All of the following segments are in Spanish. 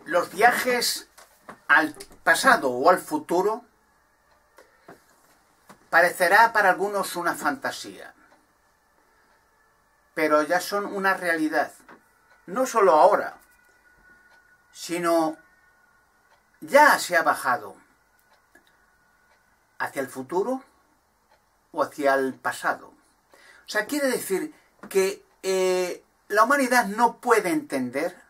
Los viajes al pasado o al futuro parecerá para algunos una fantasía, pero ya son una realidad, no solo ahora, sino ya se ha bajado hacia el futuro o hacia el pasado. O sea, quiere decir que la humanidad no puede entender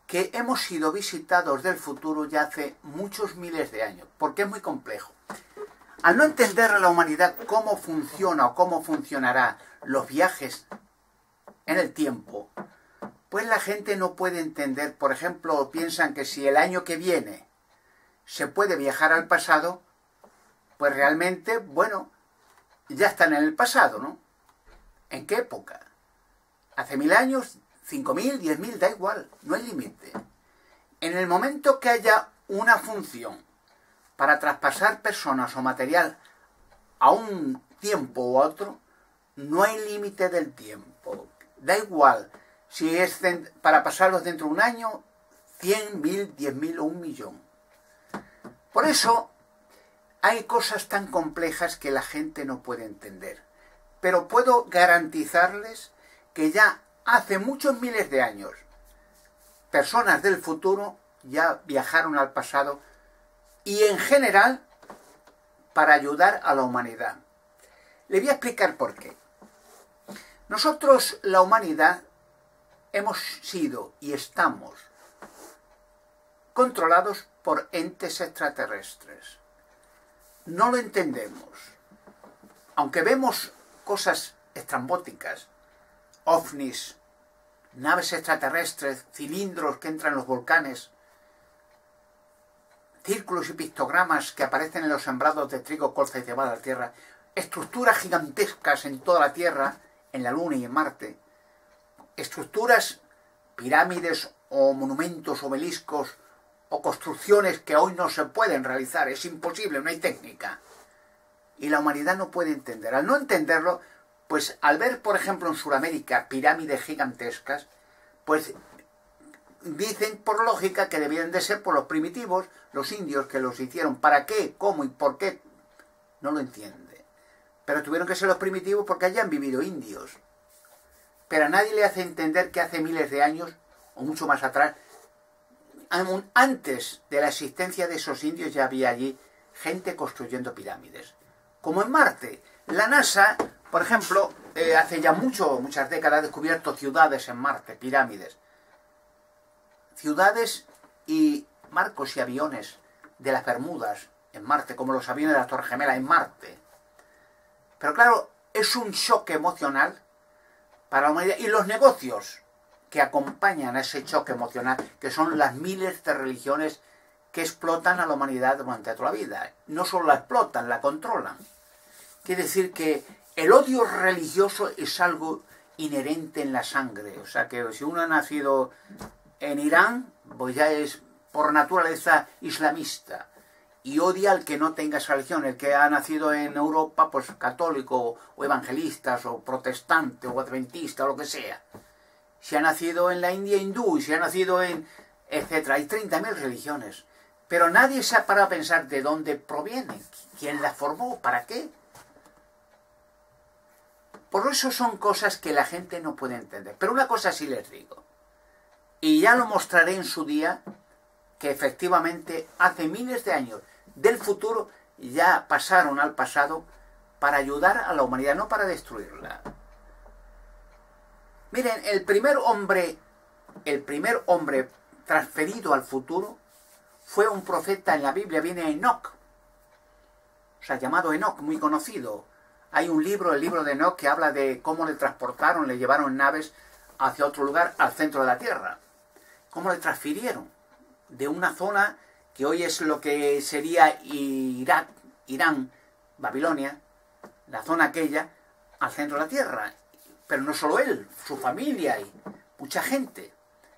que hemos sido visitados del futuro ya hace muchos miles de años, porque es muy complejo. Al no entender a la humanidad cómo funciona o cómo funcionará los viajes en el tiempo, pues la gente no puede entender. Por ejemplo, piensan que si el año que viene se puede viajar al pasado, pues realmente, bueno, ya están en el pasado, ¿no? ¿En qué época? ¿Hace 1000 años? ¿5000? ¿10.000? Da igual, no hay límite. En el momento que haya una función para traspasar personas o material a un tiempo u otro, no hay límite del tiempo. Da igual si es para pasarlos dentro de un año, 100, 1000, 10.000 o 1.000.000. Por eso hay cosas tan complejas que la gente no puede entender. Pero puedo garantizarles que ya hace muchos miles de años, personas del futuro ya viajaron al pasado y en general para ayudar a la humanidad. Le voy a explicar por qué. Nosotros, la humanidad, hemos sido y estamos controlados por entes extraterrestres. No lo entendemos. Aunque vemos cosas estrambóticas, ovnis, naves extraterrestres, cilindros que entran en los volcanes, círculos y pictogramas que aparecen en los sembrados de trigo, colza y cebada de la Tierra, estructuras gigantescas en toda la Tierra, en la Luna y en Marte, estructuras, pirámides o monumentos, obeliscos o construcciones que hoy no se pueden realizar, es imposible, no hay técnica. Y la humanidad no puede entender. Al no entenderlo, pues al ver, por ejemplo, en Sudamérica pirámides gigantescas, pues dicen por lógica que debían de ser por los primitivos, los indios que los hicieron. ¿Para qué? ¿Cómo? ¿Y por qué? No lo entiende. Pero tuvieron que ser los primitivos porque allí han vivido indios. Pero a nadie le hace entender que hace miles de años, o mucho más atrás, antes de la existencia de esos indios ya había allí gente construyendo pirámides. Como en Marte. La NASA, por ejemplo, hace ya muchas décadas ha descubierto ciudades en Marte, pirámides. Ciudades y barcos y aviones de las Bermudas en Marte, como los aviones de la Torre Gemela en Marte. Pero claro, es un choque emocional para la humanidad. Y los negocios que acompañan a ese choque emocional, que son las miles de religiones que explotan a la humanidad durante toda la vida. No solo la explotan, la controlan. Quiere decir que el odio religioso es algo inherente en la sangre. O sea que si uno ha nacido en Irán, pues ya es por naturaleza islamista. Y odia al que no tenga esa religión. El que ha nacido en Europa, pues católico, o evangelistas, o protestante, o adventista, o lo que sea. Si ha nacido en la India, hindú, y si ha nacido en... etcétera. Hay 30.000 religiones. Pero nadie se ha parado a pensar de dónde provienen. ¿Quién las formó? ¿Para qué? Por eso son cosas que la gente no puede entender. Pero una cosa sí les digo. Y ya lo mostraré en su día, que efectivamente hace miles de años del futuro ya pasaron al pasado para ayudar a la humanidad, no para destruirla. Miren, el primer hombre transferido al futuro fue un profeta en la Biblia, viene Enoc. O sea, llamado Enoc, muy conocido. Hay un libro, el libro de Enoc, que habla de cómo le transportaron, le llevaron naves hacia otro lugar, al centro de la Tierra. Cómo le transfirieron de una zona que hoy es lo que sería Irak, Irán, Babilonia, la zona aquella, al centro de la Tierra. Pero no solo él, su familia y mucha gente.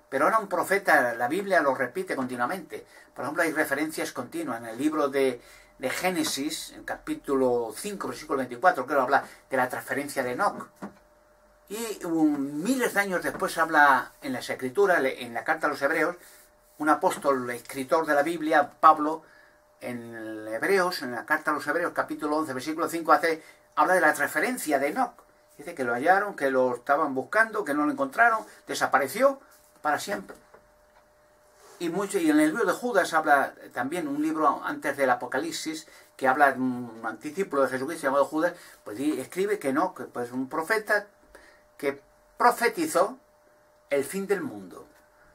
Pero ahora un profeta, la Biblia lo repite continuamente. Por ejemplo, hay referencias continuas en el libro de Génesis, en capítulo 5, versículo 24, creo, habla de la transferencia de Enoc. Y miles de años después habla en las Escrituras, en la carta a los Hebreos, un apóstol, escritor de la Biblia, Pablo, en Hebreos, en la carta a los Hebreos, capítulo 11, versículo 5, habla de la transferencia de Enoc. Dice que lo hallaron, que lo estaban buscando, que no lo encontraron, desapareció para siempre. Y en el libro de Judas habla también, un libro antes del Apocalipsis, que habla de un anticiplo de Jesucristo llamado Judas, pues escribe que no, que pues un profeta que profetizó el fin del mundo.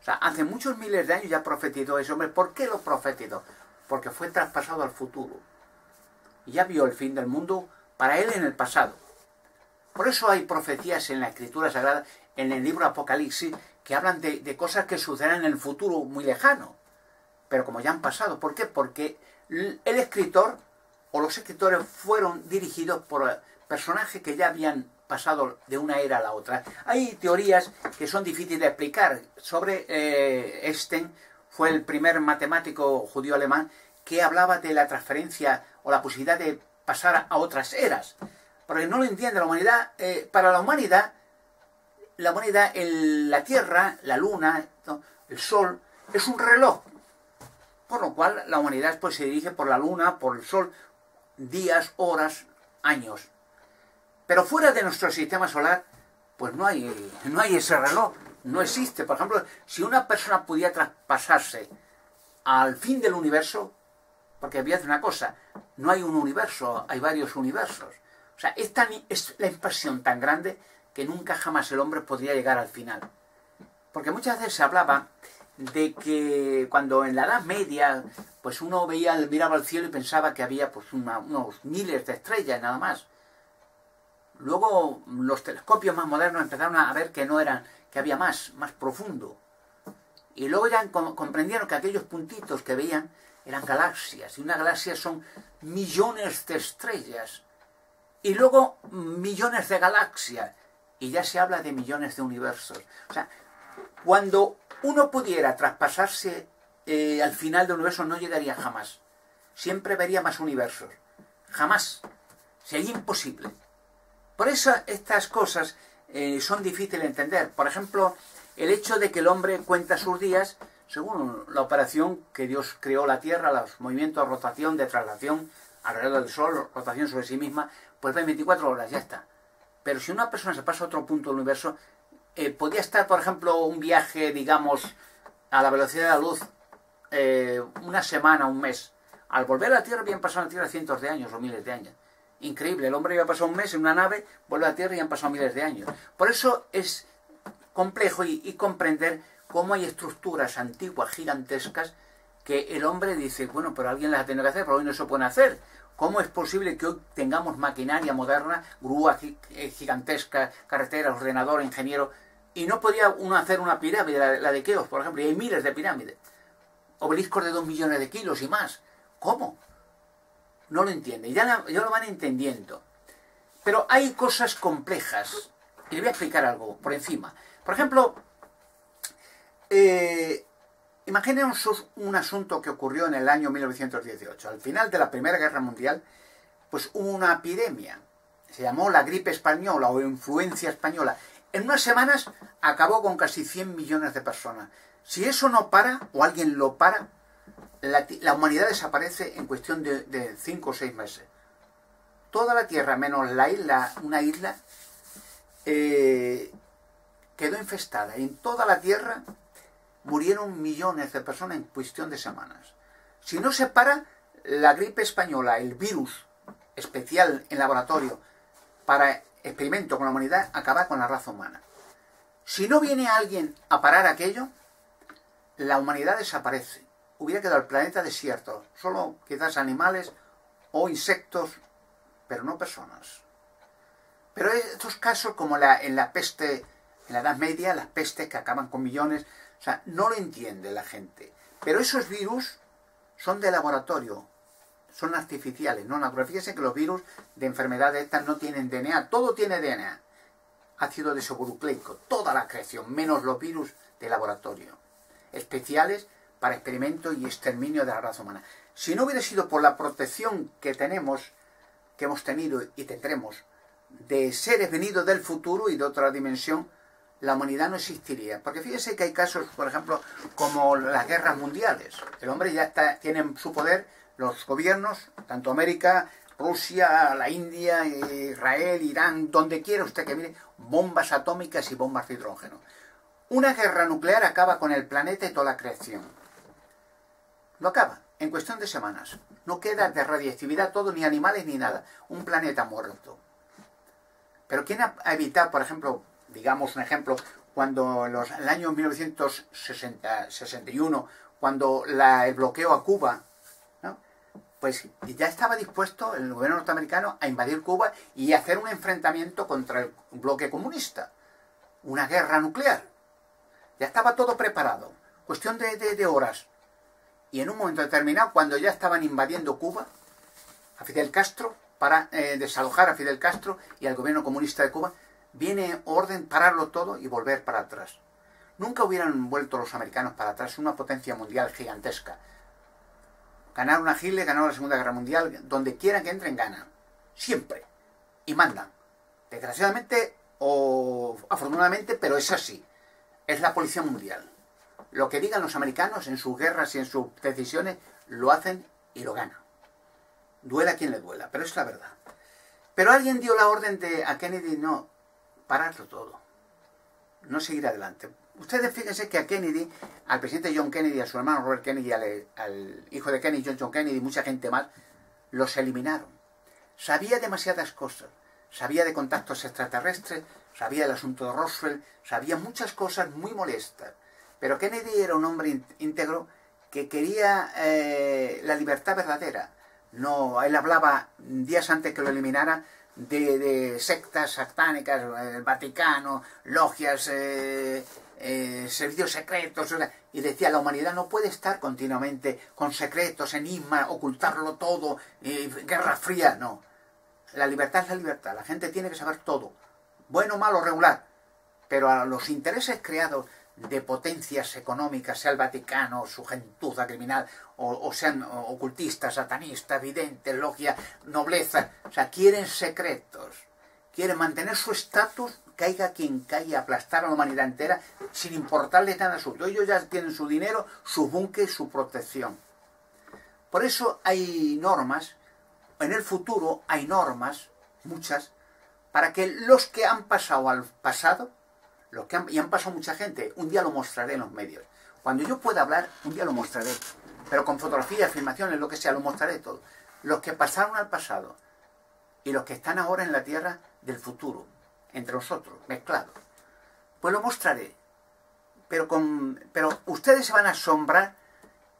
O sea, hace muchos miles de años ya profetizó ese hombre. ¿Por qué lo profetizó? Porque fue traspasado al futuro. Y ya vio el fin del mundo para él en el pasado. Por eso hay profecías en la Escritura Sagrada, en el libro Apocalipsis, que hablan de cosas que sucederán en el futuro muy lejano. Pero como ya han pasado. ¿Por qué? Porque el escritor o los escritores fueron dirigidos por personajes que ya habían pasado de una era a la otra. Hay teorías que son difíciles de explicar. Sobre Einstein, fue el primer matemático judío alemán que hablaba de la transferencia o la posibilidad de pasar a otras eras. Porque no lo entiende la humanidad. Para la humanidad, la Tierra, la Luna, ¿no?, el Sol, es un reloj. Por lo cual la humanidad pues se dirige por la Luna, por el Sol, días, horas, años. Pero fuera de nuestro sistema solar, pues no hay ese reloj, no existe. Por ejemplo, si una persona pudiera traspasarse al fin del universo, porque voy a decir una cosa, no hay un universo, hay varios universos. O sea, es la expansión tan grande que nunca jamás el hombre podría llegar al final. Porque muchas veces se hablaba de que cuando en la Edad Media, pues uno miraba al cielo y pensaba que había pues unos miles de estrellas nada más. Luego los telescopios más modernos empezaron a ver que no eran, que había más profundo. Y luego ya comprendieron que aquellos puntitos que veían eran galaxias. Y una galaxia son millones de estrellas. Y luego millones de galaxias. Y ya se habla de millones de universos. O sea, cuando uno pudiera traspasarse al final del universo, no llegaría jamás. Siempre vería más universos. Jamás. Sería imposible. Por eso estas cosas son difíciles de entender. Por ejemplo, el hecho de que el hombre cuenta sus días según la operación que Dios creó la Tierra, los movimientos de rotación, de traslación alrededor del Sol, rotación sobre sí misma, pues ven 24 horas, ya está. Pero si una persona se pasa a otro punto del universo, podría estar, por ejemplo, un viaje, digamos, a la velocidad de la luz, una semana, un mes. Al volver a la Tierra, habían pasado a la Tierra cientos de años o miles de años. Increíble, el hombre había pasado un mes en una nave, vuelve a la Tierra y han pasado miles de años. Por eso es complejo y comprender cómo hay estructuras antiguas, gigantescas, que el hombre dice, bueno, pero alguien las ha tenido que hacer, pero hoy no se pueden hacer. ¿Cómo es posible que hoy tengamos maquinaria moderna, grúas gigantescas, carreteras, ordenador, ingeniero, y no podía uno hacer una pirámide, la de Keops, por ejemplo, y hay miles de pirámides, obeliscos de 2 millones de kilos y más? ¿Cómo? No lo entienden, ya lo van entendiendo. Pero hay cosas complejas, y le voy a explicar algo por encima. Por ejemplo, imaginemos un asunto que ocurrió en el año 1918. Al final de la Primera Guerra Mundial, pues hubo una epidemia. Se llamó la gripe española o influencia española. En unas semanas acabó con casi 100 millones de personas. Si eso no para, o alguien lo para, la humanidad desaparece en cuestión de 5 o 6 meses. Toda la Tierra, menos la isla, una isla, quedó infestada. En toda la Tierra murieron millones de personas en cuestión de semanas. Si no se para, la gripe española, el virus especial en laboratorio para experimento con la humanidad, acaba con la raza humana. Si no viene alguien a parar aquello, la humanidad desaparece. Hubiera quedado el planeta desierto, solo quizás animales o insectos, pero no personas. Pero estos casos, como en la peste, en la Edad Media, las pestes que acaban con millones, o sea, no lo entiende la gente. Pero esos virus son de laboratorio, son artificiales, no naturales. Fíjense que los virus de enfermedades estas no tienen DNA, todo tiene DNA. Ácido desoxirribonucleico, toda la creación, menos los virus de laboratorio, especiales para experimento y exterminio de la raza humana. Si no hubiera sido por la protección que tenemos, que hemos tenido y tendremos, de seres venidos del futuro y de otra dimensión, la humanidad no existiría. Porque fíjese que hay casos, por ejemplo, como las guerras mundiales. El hombre ya tiene su poder, los gobiernos, tanto América, Rusia, la India, Israel, Irán, donde quiera usted que mire, bombas atómicas y bombas de hidrógeno. Una guerra nuclear acaba con el planeta y toda la creación. Lo acaba, en cuestión de semanas. No queda de radiactividad todo, ni animales ni nada. Un planeta muerto. Pero ¿quién ha evitado, por ejemplo, digamos un ejemplo, cuando en el año 1961, cuando el bloqueo a Cuba, ¿no? Pues ya estaba dispuesto el gobierno norteamericano a invadir Cuba y hacer un enfrentamiento contra el bloque comunista. Una guerra nuclear. Ya estaba todo preparado. Cuestión de horas. Y en un momento determinado, cuando ya estaban invadiendo Cuba, a Fidel Castro, para desalojar a Fidel Castro y al gobierno comunista de Cuba, viene orden pararlo todo y volver para atrás. Nunca hubieran vuelto los americanos para atrás, una potencia mundial gigantesca. Ganaron a Hitler, ganaron la Segunda Guerra Mundial, donde quieran que entren ganan. Siempre. Y mandan. Desgraciadamente o afortunadamente, pero es así. Es la policía mundial. Lo que digan los americanos en sus guerras y en sus decisiones, lo hacen y lo ganan. Duela a quien le duela, pero es la verdad. Pero alguien dio la orden a Kennedy, no, pararlo todo. No seguir adelante. Ustedes fíjense que a Kennedy, al presidente John Kennedy, a su hermano Robert Kennedy, al hijo de Kennedy, John Kennedy, y mucha gente más, los eliminaron. Sabía demasiadas cosas. Sabía de contactos extraterrestres, sabía del asunto de Roswell, sabía muchas cosas muy molestas. Pero Kennedy era un hombre íntegro que quería la libertad verdadera. No, él hablaba días antes que lo eliminara de sectas satánicas, el Vaticano, logias, servicios secretos, y decía, la humanidad no puede estar continuamente con secretos, enigmas, ocultarlo todo, guerra fría, no. La libertad es la libertad, la gente tiene que saber todo, bueno, malo, regular, pero a los intereses creados de potencias económicas, sea el Vaticano, su gentuza criminal, o sean ocultistas, satanistas, videntes, logia, nobleza, o sea, quieren secretos, quieren mantener su estatus, caiga quien caiga, aplastar a la humanidad entera, sin importarles nada suyo. Ellos ya tienen su dinero, su búnker, su protección. Por eso hay normas, en el futuro hay normas, muchas, para que los que han pasado al pasado, y han pasado mucha gente, un día lo mostraré en los medios. Cuando yo pueda hablar, un día lo mostraré. Pero con fotografías, filmaciones, lo que sea, lo mostraré todo. Los que pasaron al pasado y los que están ahora en la tierra del futuro, entre nosotros, mezclados. Pues lo mostraré. Pero ustedes se van a asombrar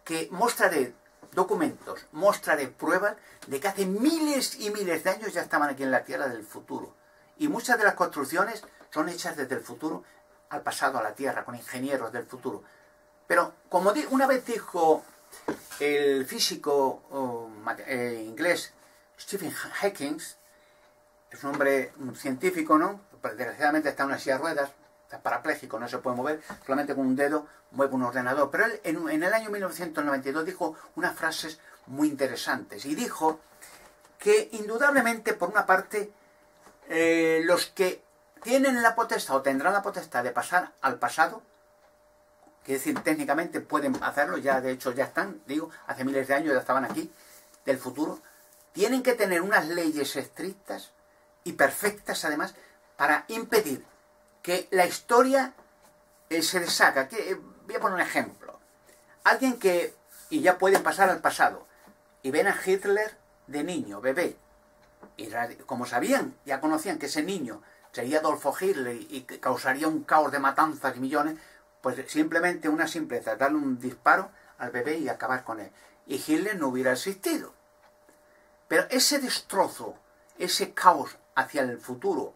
que mostraré documentos, mostraré pruebas de que hace miles y miles de años ya estaban aquí en la tierra del futuro. Y muchas de las construcciones son hechas desde el futuro al pasado, a la Tierra, con ingenieros del futuro. Pero, como una vez dijo el físico inglés Stephen Hawking, es un hombre científico, ¿no? Desgraciadamente está en una silla de ruedas, está parapléjico, no se puede mover, solamente con un dedo mueve un ordenador. Pero él en el año 1992 dijo unas frases muy interesantes. Y dijo que indudablemente, por una parte, los que tienen la potestad o tendrán la potestad de pasar al pasado, quiere decir, técnicamente pueden hacerlo, ya de hecho ya están, digo, hace miles de años ya estaban aquí, del futuro, tienen que tener unas leyes estrictas y perfectas además para impedir que la historia se deshaga. Voy a poner un ejemplo. Alguien que, y ya pueden pasar al pasado, y ven a Hitler de niño, bebé, y como sabían, ya conocían que ese niño sería Adolfo Hitler y que causaría un caos de matanzas y millones, pues simplemente una simpleza, darle un disparo al bebé y acabar con él. Y Hitler no hubiera existido. Pero ese destrozo, ese caos hacia el futuro,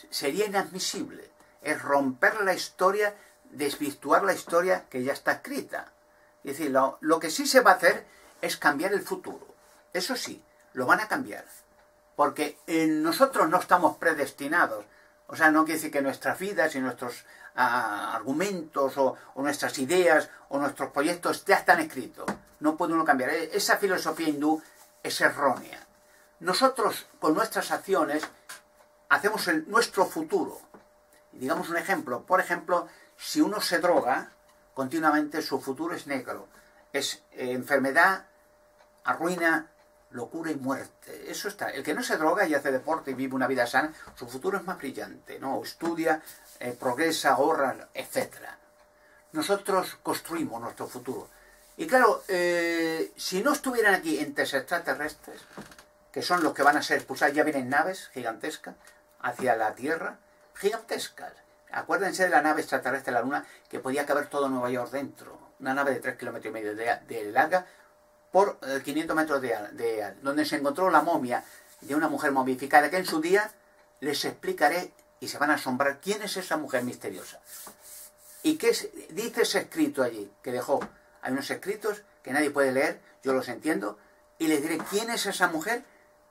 sería inadmisible. Es romper la historia, desvirtuar la historia que ya está escrita. Es decir, lo que sí se va a hacer es cambiar el futuro. Eso sí, lo van a cambiar. Porque nosotros no estamos predestinados. O sea, no quiere decir que nuestras vidas y nuestros argumentos o nuestras ideas o nuestros proyectos ya están escritos. No puede uno cambiar. Esa filosofía hindú es errónea. Nosotros, con nuestras acciones, hacemos nuestro futuro. Digamos un ejemplo. Por ejemplo, si uno se droga continuamente, su futuro es negro. Es enfermedad, arruina, locura y muerte. Eso está. El que no se droga y hace deporte y vive una vida sana, su futuro es más brillante, ¿no? Estudia, progresa, ahorra, etc. Nosotros construimos nuestro futuro. Y claro, si no estuvieran aquí entes extraterrestres, que son los que van a ser expulsados, ya vienen naves gigantescas hacia la Tierra, gigantescas. Acuérdense de la nave extraterrestre de la Luna, que podía caber todo Nueva York dentro. Una nave de 3,5 kilómetros de larga por 500 metros de donde se encontró la momia de una mujer momificada, que en su día les explicaré y se van a asombrar quién es esa mujer misteriosa. ¿Y qué dice ese escrito allí que dejó? Hay unos escritos que nadie puede leer, yo los entiendo, y les diré quién es esa mujer,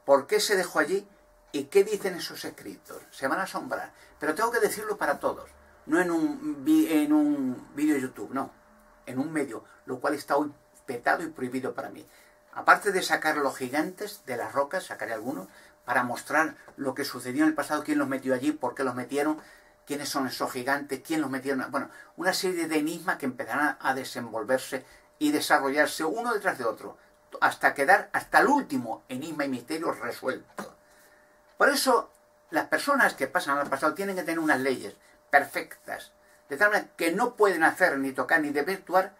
por qué se dejó allí y qué dicen esos escritos. Se van a asombrar. Pero tengo que decirlo para todos, no en un vídeo de YouTube, no, en un medio, lo cual está hoy petado y prohibido para mí. Aparte de sacar los gigantes de las rocas, sacaré algunos, para mostrar lo que sucedió en el pasado, quién los metió allí, por qué los metieron, quiénes son esos gigantes, quién los metieron... Bueno, una serie de enigmas que empezarán a desenvolverse y desarrollarse uno detrás de otro, hasta quedar hasta el último enigma y misterio resuelto. Por eso, las personas que pasan al pasado tienen que tener unas leyes perfectas, de tal manera que no pueden hacer, ni tocar, ni desvirtuar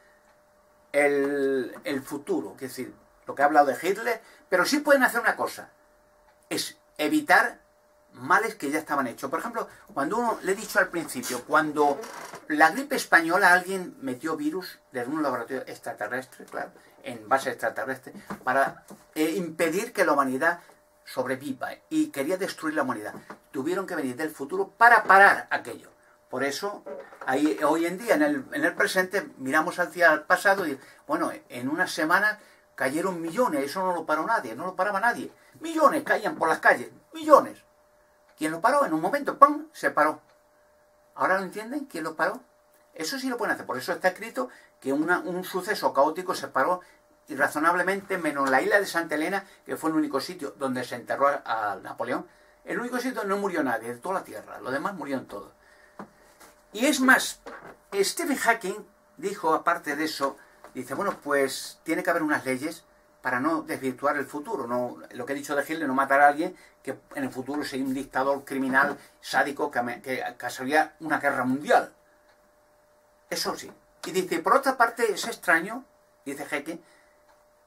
el futuro. Es decir, lo que he hablado de Hitler, pero sí pueden hacer una cosa, es evitar males que ya estaban hechos. Por ejemplo, cuando uno, le he dicho al principio, cuando la gripe española, alguien metió virus desde un laboratorio extraterrestre, claro, en base extraterrestre, para impedir que la humanidad sobreviva, y quería destruir la humanidad. Tuvieron que venir del futuro para parar aquello. Por eso, hoy en día, en el presente, miramos hacia el pasado y, bueno, en una semana cayeron millones, eso no lo paró nadie, no lo paraba nadie. Millones caían por las calles, millones. ¿Quién lo paró? En un momento, ¡pum!, se paró. ¿Ahora lo entienden? ¿Quién lo paró? Eso sí lo pueden hacer. Por eso está escrito que un suceso caótico se paró irrazonablemente, menos la isla de Santa Elena, que fue el único sitio donde se enterró a Napoleón. El único sitio donde no murió nadie, de toda la Tierra. Los demás murieron todos. Y es más, Stephen Hawking dijo, aparte de eso, dice, bueno, pues tiene que haber unas leyes para no desvirtuar el futuro. No, lo que he dicho de Hitler, no matar a alguien que en el futuro sería un dictador criminal, sádico, que causaría una guerra mundial. Eso sí. Y dice, por otra parte, es extraño, dice Hawking,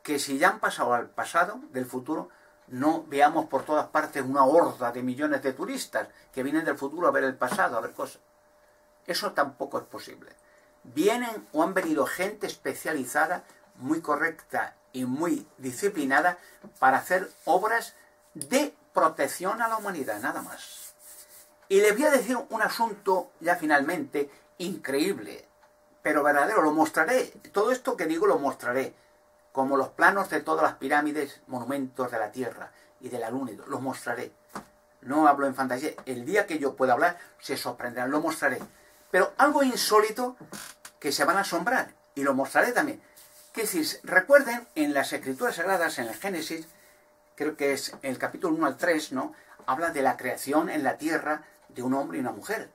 que si ya han pasado al pasado del futuro, no veamos por todas partes una horda de millones de turistas que vienen del futuro a ver el pasado, a ver cosas. Eso tampoco es posible. Vienen o han venido gente especializada, muy correcta y muy disciplinada para hacer obras de protección a la humanidad, nada más. Y les voy a decir un asunto ya finalmente increíble, pero verdadero, lo mostraré. Todo esto que digo lo mostraré, como los planos de todas las pirámides, monumentos de la Tierra y de la Luna, los mostraré. No hablo en fantasía, el día que yo pueda hablar se sorprenderán, lo mostraré. Pero algo insólito que se van a asombrar, y lo mostraré también. Que si recuerden, en las Escrituras Sagradas, en el Génesis, creo que es el capítulo 1 al 3, ¿no?, habla de la creación en la tierra de un hombre y una mujer,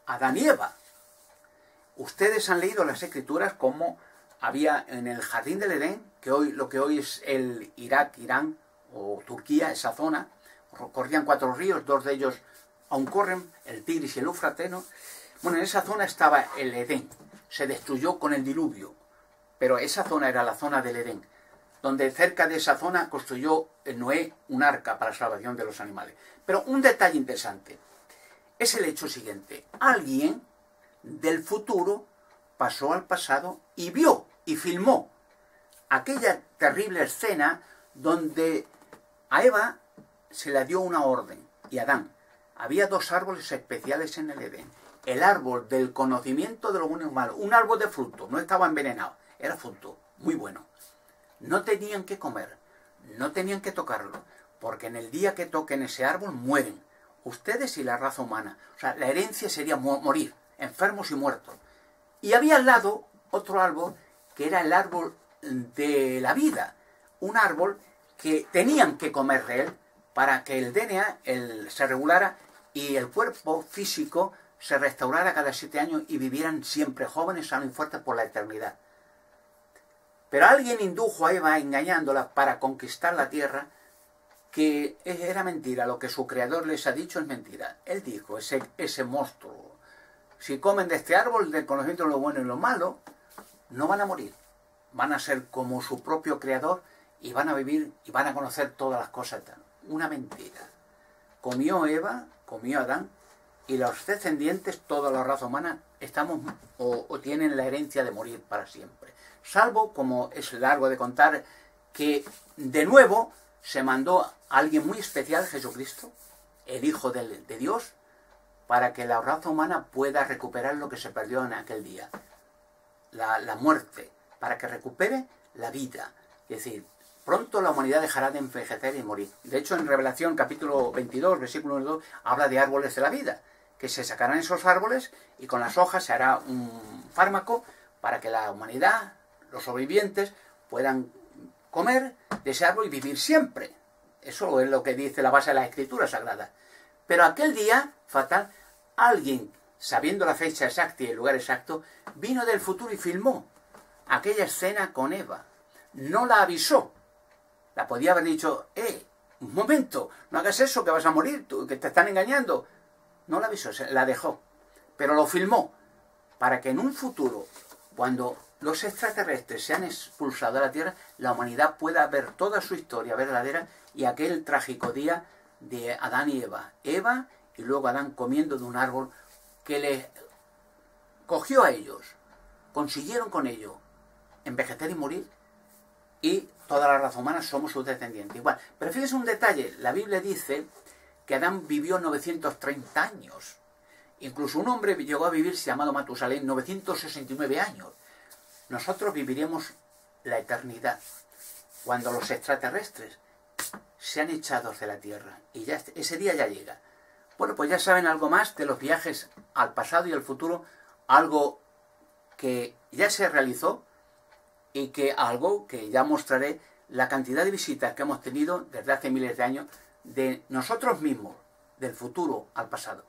Adán y Eva. Ustedes han leído las Escrituras como había en el Jardín del Edén, que hoy, lo que hoy es el Irak, Irán o Turquía, esa zona, corrían 4 ríos, 2 de ellos aún corren, el Tigris y el Éufrates, ¿no? Bueno, en esa zona estaba el Edén, se destruyó con el diluvio, pero esa zona era la zona del Edén, donde cerca de esa zona construyó Noé un arca para la salvación de los animales. Pero un detalle interesante es el hecho siguiente: alguien del futuro pasó al pasado y vio y filmó aquella terrible escena donde a Eva se le dio una orden y a Adán. Había 2 árboles especiales en el Edén. El árbol del conocimiento de lo bueno y lo malo, un árbol de fruto, no estaba envenenado, era fruto, muy bueno. No tenían que comer, no tenían que tocarlo, porque en el día que toquen ese árbol mueren, ustedes y la raza humana. O sea, la herencia sería morir, enfermos y muertos. Y había al lado otro árbol que era el árbol de la vida, un árbol que tenían que comer de él para que el DNA se regulara y el cuerpo físico se restaurara cada 7 años y vivieran siempre jóvenes, sanos y fuertes por la eternidad. Pero alguien indujo a Eva engañándola para conquistar la tierra, que era mentira, lo que su creador les ha dicho es mentira. Él dijo, ese monstruo, si comen de este árbol del conocimiento de lo bueno y lo malo, no van a morir, van a ser como su propio creador y van a vivir y van a conocer todas las cosas. Una mentira. Comió Eva, comió Adán, y los descendientes, toda la raza humana, estamos o tienen la herencia de morir para siempre. Salvo, como es largo de contar, que de nuevo se mandó a alguien muy especial, Jesucristo, el Hijo de Dios, para que la raza humana pueda recuperar lo que se perdió en aquel día. La muerte, para que recupere la vida. Es decir, pronto la humanidad dejará de envejecer y morir. De hecho, en Revelación capítulo 22, versículo 2, habla de árboles de la vida, que se sacarán esos árboles y con las hojas se hará un fármaco para que la humanidad, los sobrevivientes, puedan comer de ese árbol y vivir siempre. Eso es lo que dice la base de la Escritura Sagrada. Pero aquel día fatal, alguien, sabiendo la fecha exacta y el lugar exacto, vino del futuro y filmó aquella escena con Eva. No la avisó. La podía haber dicho, un momento, no hagas eso, que vas a morir, tú, que te están engañando. No la avisó, la dejó. Pero lo filmó para que en un futuro, cuando los extraterrestres se han expulsado de la Tierra, la humanidad pueda ver toda su historia verdadera y aquel trágico día de Adán y Eva. Eva y luego Adán comiendo de un árbol que les cogió a ellos, consiguieron con ello envejecer y morir, y toda la raza humana somos sus descendientes. Igual. Pero fíjese un detalle, la Biblia dice que Adán vivió 930 años. Incluso un hombre llegó a vivir, llamado Matusalén, 969 años. Nosotros viviremos la eternidad cuando los extraterrestres sean echados de la Tierra. Y ya ese día ya llega. Bueno, pues ya saben algo más de los viajes al pasado y al futuro, algo que ya se realizó y que algo que ya mostraré la cantidad de visitas que hemos tenido desde hace miles de años de nosotros mismos, del futuro al pasado.